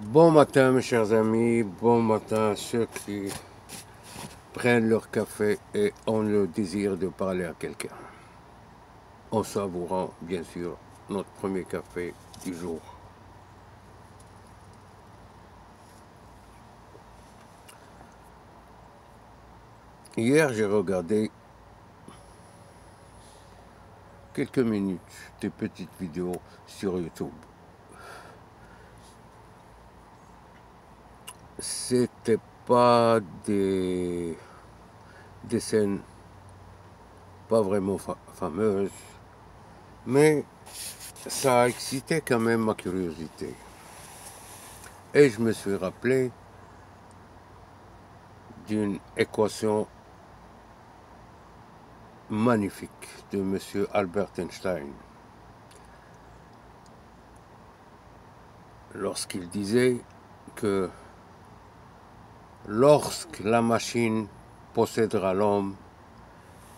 Bon matin mes chers amis, bon matin à ceux qui prennent leur café et ont le désir de parler à quelqu'un. En savourant bien sûr notre premier café du jour. Hier j'ai regardé quelques minutes de petites vidéos sur YouTube. C'était pas des scènes pas vraiment fameuses, mais ça a excité quand même ma curiosité. Et je me suis rappelé d'une équation magnifique de M. Albert Einstein, lorsqu'il disait que lorsque la machine possédera l'homme,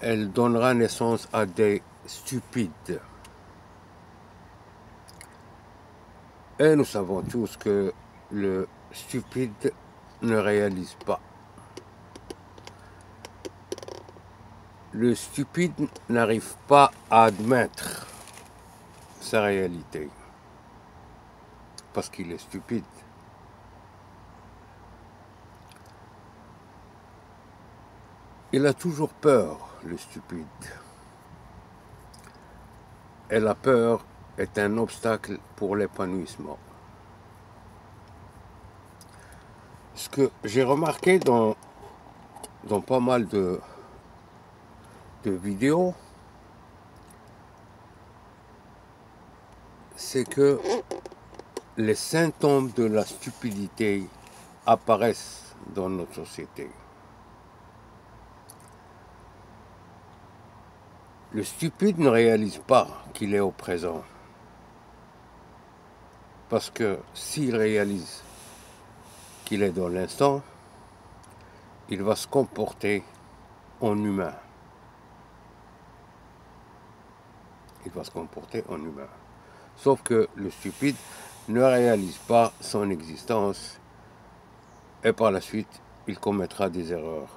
elle donnera naissance à des stupides. Et nous savons tous que le stupide ne réalise pas. Le stupide n'arrive pas à admettre sa réalité, parce qu'il est stupide. Il a toujours peur, le stupide. Et la peur est un obstacle pour l'épanouissement. Ce que j'ai remarqué dans pas mal de vidéos, c'est que les symptômes de la stupidité apparaissent dans notre société. Le stupide ne réalise pas qu'il est au présent. Parce que s'il réalise qu'il est dans l'instant, il va se comporter en humain. Il va se comporter en humain. Sauf que le stupide ne réalise pas son existence et par la suite, il commettra des erreurs.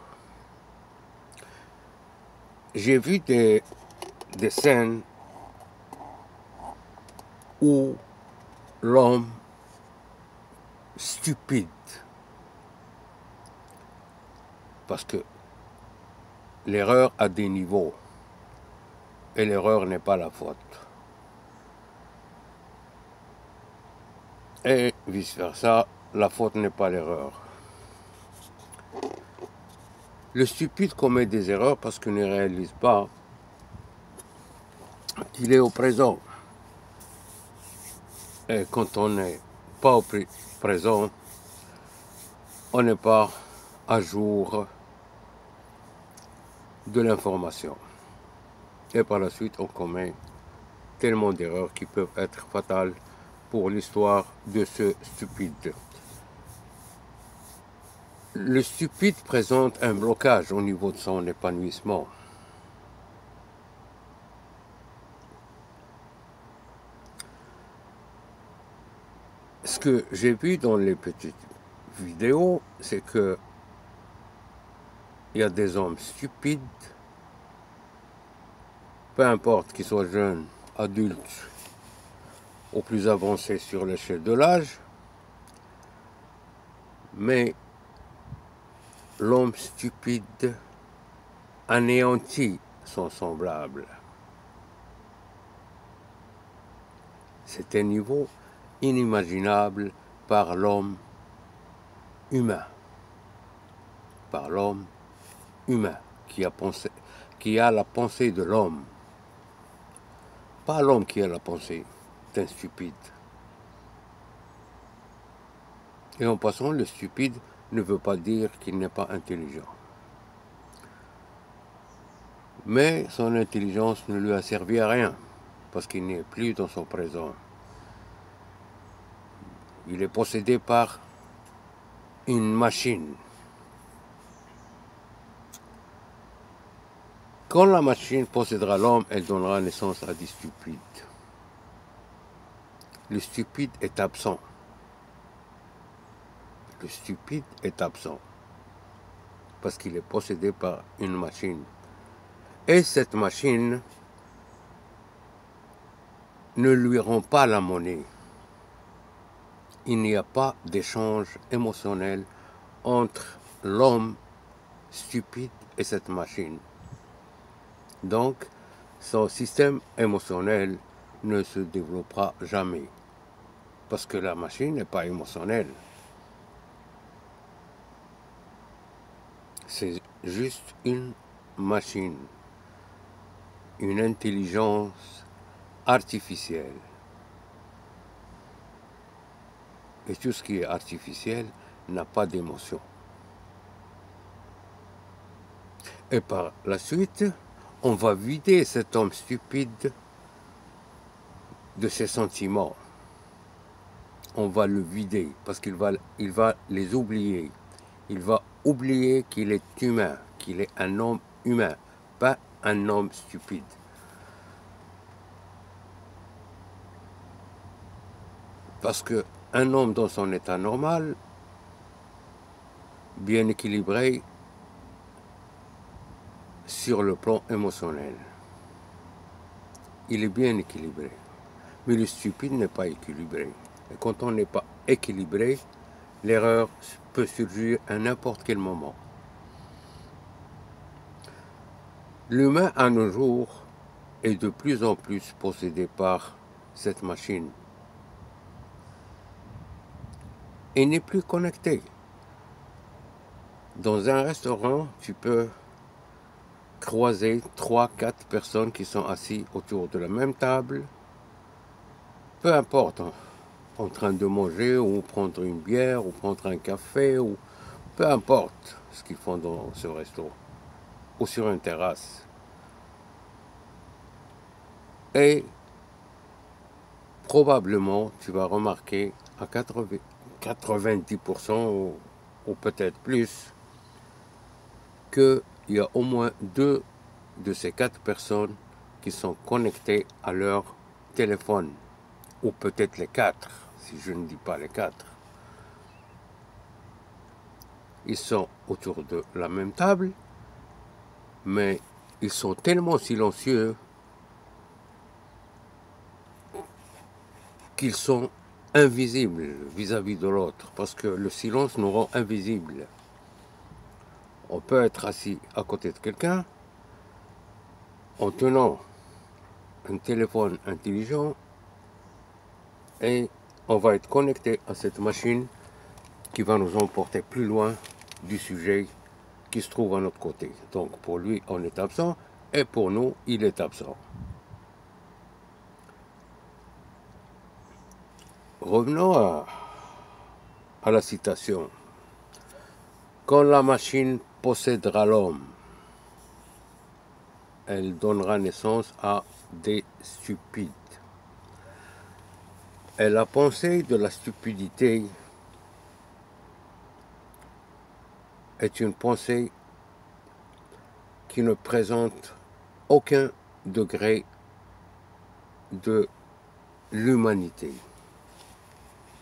J'ai vu des scènes où l'homme stupide, parce que l'erreur a des niveaux et l'erreur n'est pas la faute. Et vice-versa, la faute n'est pas l'erreur. Le stupide commet des erreurs parce qu'il ne réalise pas qu'il est au présent. Et quand on n'est pas au présent, on n'est pas à jour de l'information. Et par la suite, on commet tellement d'erreurs qui peuvent être fatales pour l'histoire de ce stupide. Le stupide présente un blocage au niveau de son épanouissement. Ce que j'ai vu dans les petites vidéos, c'est que il y a des hommes stupides, peu importe qu'ils soient jeunes, adultes ou plus avancés sur l'échelle de l'âge, mais l'homme stupide anéantit son semblable. C'est un niveau inimaginable par l'homme humain. Par l'homme humain qui a la pensée de l'homme. Pas l'homme qui a la pensée d'un stupide. Et en passant, le stupide ne veut pas dire qu'il n'est pas intelligent. Mais son intelligence ne lui a servi à rien, parce qu'il n'est plus dans son présent. Il est possédé par une machine. Quand la machine possédera l'homme, elle donnera naissance à des stupides. Le stupide est absent. le stupide est absent. Parce qu'il est possédé par une machine. Et cette machine ne lui rend pas la monnaie. Il n'y a pas d'échange émotionnel entre l'homme stupide et cette machine. Donc, son système émotionnel ne se développera jamais. Parce que la machine n'est pas émotionnelle. C'est juste une machine, une intelligence artificielle. Et tout ce qui est artificiel n'a pas d'émotion. Et par la suite, on va vider cet homme stupide de ses sentiments. On va le vider parce qu'il va les oublier. Il va oublier qu'il est humain, qu'il est un homme humain, pas un homme stupide. Parce qu'un homme dans son état normal, bien équilibré sur le plan émotionnel, il est bien équilibré. Mais le stupide n'est pas équilibré. Et quand on n'est pas équilibré, l'erreur peut surgir à n'importe quel moment. L'humain à nos jours est de plus en plus possédé par cette machine. Et n'est plus connecté. Dans un restaurant, tu peux croiser 3-4 personnes qui sont assises autour de la même table, peu importe, hein, en train de manger ou prendre une bière ou prendre un café ou peu importe ce qu'ils font dans ce resto ou sur une terrasse. Et probablement tu vas remarquer à 90% ou peut-être plus qu'il y a au moins 2 de ces 4 personnes qui sont connectées à leur téléphone, ou peut-être les 4, si je ne dis pas les 4. Ils sont autour de la même table, mais ils sont tellement silencieux qu'ils sont invisibles vis-à-vis de l'autre, parce que le silence nous rend invisibles. On peut être assis à côté de quelqu'un en tenant un téléphone intelligent et on va être connecté à cette machine qui va nous emporter plus loin du sujet qui se trouve à notre côté. Donc pour lui, on est absent et pour nous, il est absent. Revenons à la citation. Quand la machine possédera l'homme, elle donnera naissance à des stupides. Et la pensée de la stupidité est une pensée qui ne présente aucun degré de l'humanité.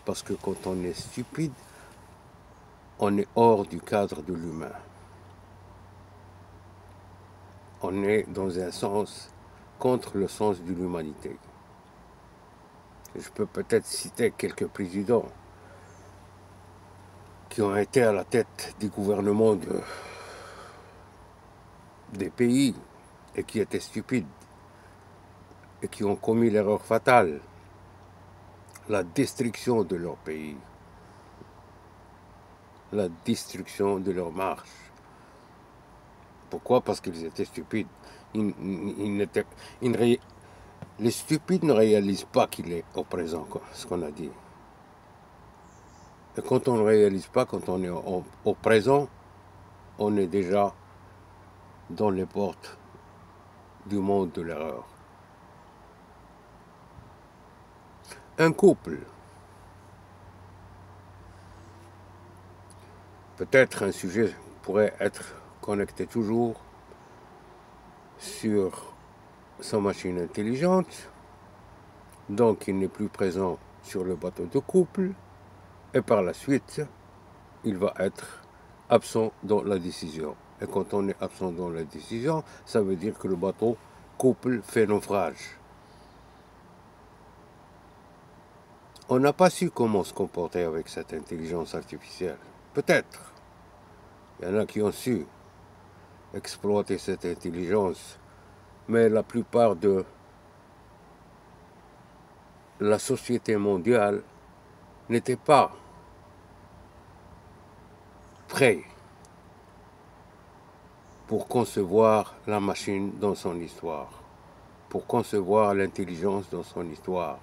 Parce que quand on est stupide, on est hors du cadre de l'humain. On est dans un sens contre le sens de l'humanité. Je peux peut-être citer quelques présidents qui ont été à la tête du gouvernement des pays et qui étaient stupides et qui ont commis l'erreur fatale, la destruction de leur pays, la destruction de leur marche. Pourquoi? Parce qu'ils étaient stupides. Les stupides ne réalisent pas qu'il est au présent, ce qu'on a dit. Et quand on ne réalise pas, quand on est au présent, on est déjà dans les portes du monde de l'erreur. Un couple, peut-être un sujet pourrait être connecté toujours sur sa machine intelligente, donc il n'est plus présent sur le bateau de couple, et par la suite, il va être absent dans la décision. Et quand on est absent dans la décision, ça veut dire que le bateau couple fait naufrage. On n'a pas su comment se comporter avec cette intelligence artificielle. Peut-être. Il y en a qui ont su exploiter cette intelligence, mais la plupart de la société mondiale n'était pas prêt pour concevoir la machine dans son histoire, pour concevoir l'intelligence dans son histoire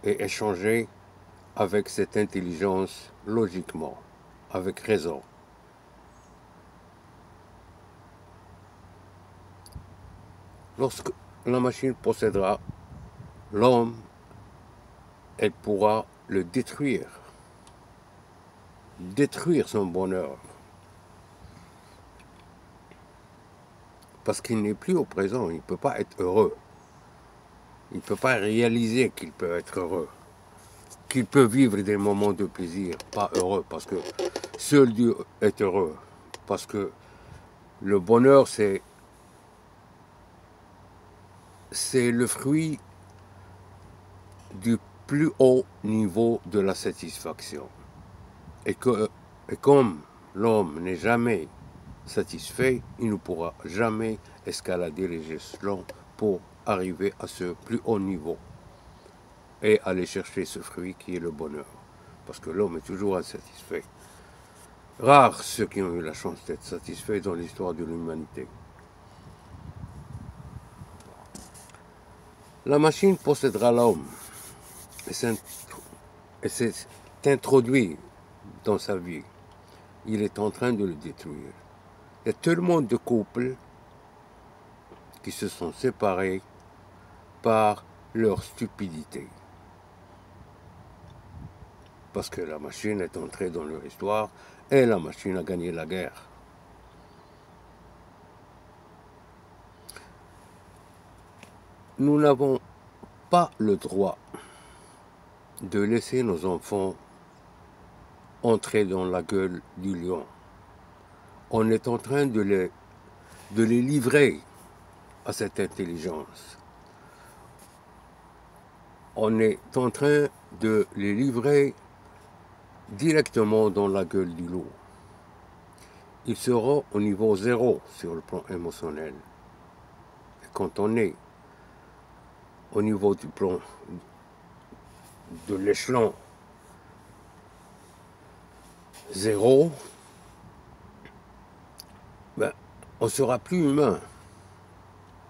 et échanger avec cette intelligence logiquement, avec raison. Lorsque la machine possédera l'homme, elle pourra le détruire son bonheur, parce qu'il n'est plus au présent, il ne peut pas être heureux. Il ne peut pas réaliser qu'il peut être heureux, qu'il peut vivre des moments de plaisir, pas heureux, parce que seul Dieu est heureux, parce que le bonheur, c'est le fruit du plus haut niveau de la satisfaction. Et comme l'homme n'est jamais satisfait, il ne pourra jamais escalader les échelons pour arriver à ce plus haut niveau et aller chercher ce fruit qui est le bonheur. Parce que l'homme est toujours insatisfait. Rares ceux qui ont eu la chance d'être satisfaits dans l'histoire de l'humanité. La machine possédera l'homme et s'est introduit dans sa vie. Il est en train de le détruire. Il y a tellement de couples qui se sont séparés par leur stupidité. Parce que la machine est entrée dans leur histoire et la machine a gagné la guerre. Nous n'avons pas le droit de laisser nos enfants entrer dans la gueule du lion. On est en train de les livrer à cette intelligence. On est en train de les livrer directement dans la gueule du loup. Ils seront au niveau zéro sur le plan émotionnel. Et quand on est au niveau du plan de l'échelon zéro, on ne sera plus humain.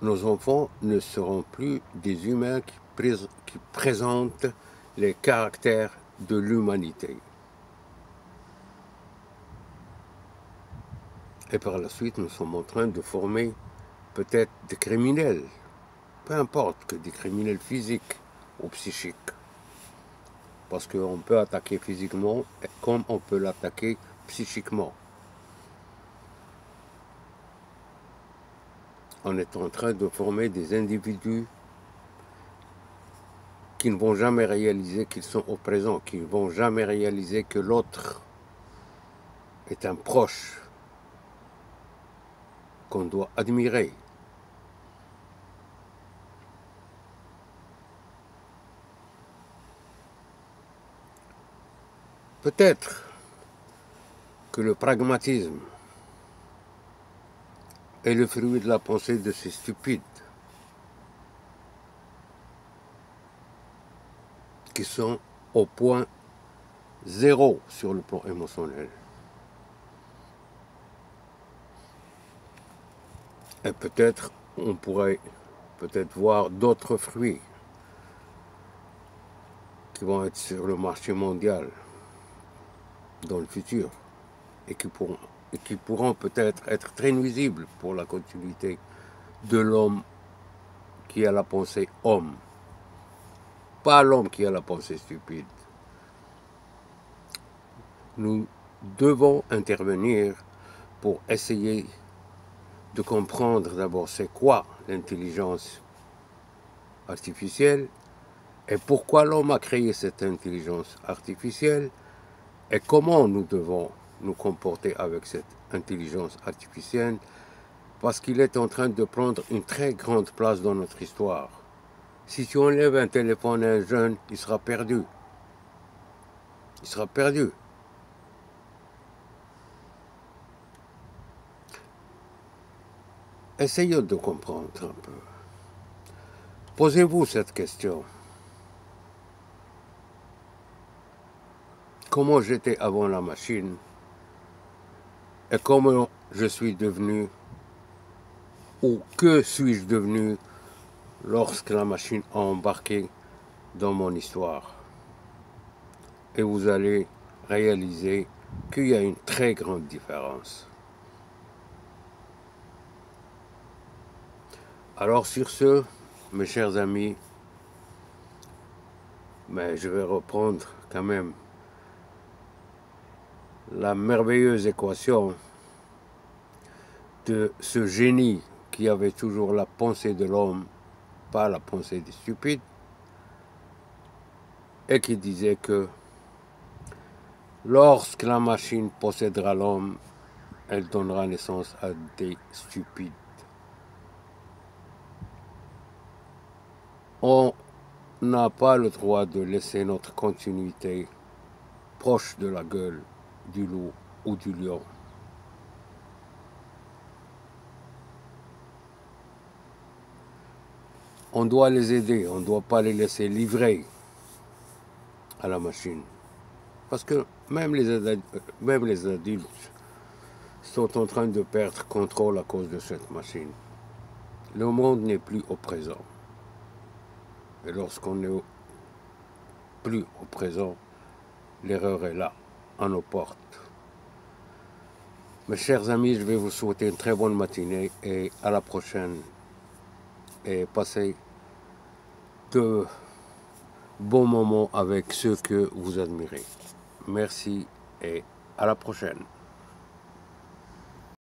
Nos enfants ne seront plus des humains qui présentent les caractères de l'humanité. Et par la suite, nous sommes en train de former peut-être des criminels, peu importe que des criminels physiques ou psychiques. Parce qu'on peut attaquer physiquement comme on peut l'attaquer psychiquement. On est en train de former des individus qui ne vont jamais réaliser qu'ils sont au présent, qui ne vont jamais réaliser que l'autre est un proche qu'on doit admirer. Peut-être que le pragmatisme est le fruit de la pensée de ces stupides qui sont au point zéro sur le plan émotionnel. Et peut-être on pourrait voir d'autres fruits qui vont être sur le marché mondial dans le futur et qui pourront peut-être être très nuisibles pour la continuité de l'homme qui a la pensée homme, pas l'homme qui a la pensée stupide. Nous devons intervenir pour essayer de comprendre d'abord c'est quoi l'intelligence artificielle et pourquoi l'homme a créé cette intelligence artificielle et comment nous devons nous comporter avec cette intelligence artificielle, parce qu'il est en train de prendre une très grande place dans notre histoire. Si tu enlèves un téléphone à un jeune, il sera perdu. Il sera perdu. Essayons de comprendre un peu. Posez-vous cette question. Comment j'étais avant la machine et comment je suis devenu ou que suis-je devenu lorsque la machine a embarqué dans mon histoire. Et vous allez réaliser qu'il y a une très grande différence. Alors sur ce, mes chers amis, je vais reprendre quand même la merveilleuse équation de ce génie qui avait toujours la pensée de l'homme, pas la pensée des stupides, et qui disait que lorsque la machine possédera l'homme, elle donnera naissance à des stupides. On n'a pas le droit de laisser notre continuité proche de la gueule du loup ou du lion. On doit les aider, on ne doit pas les laisser livrer à la machine. Parce que même les adultes sont en train de perdre contrôle à cause de cette machine. Le monde n'est plus au présent. Et lorsqu'on n'est plus au présent, l'erreur est là, à nos portes. Mes chers amis, je vais vous souhaiter une très bonne matinée et à la prochaine. Et passez de bons moments avec ceux que vous admirez. Merci et à la prochaine.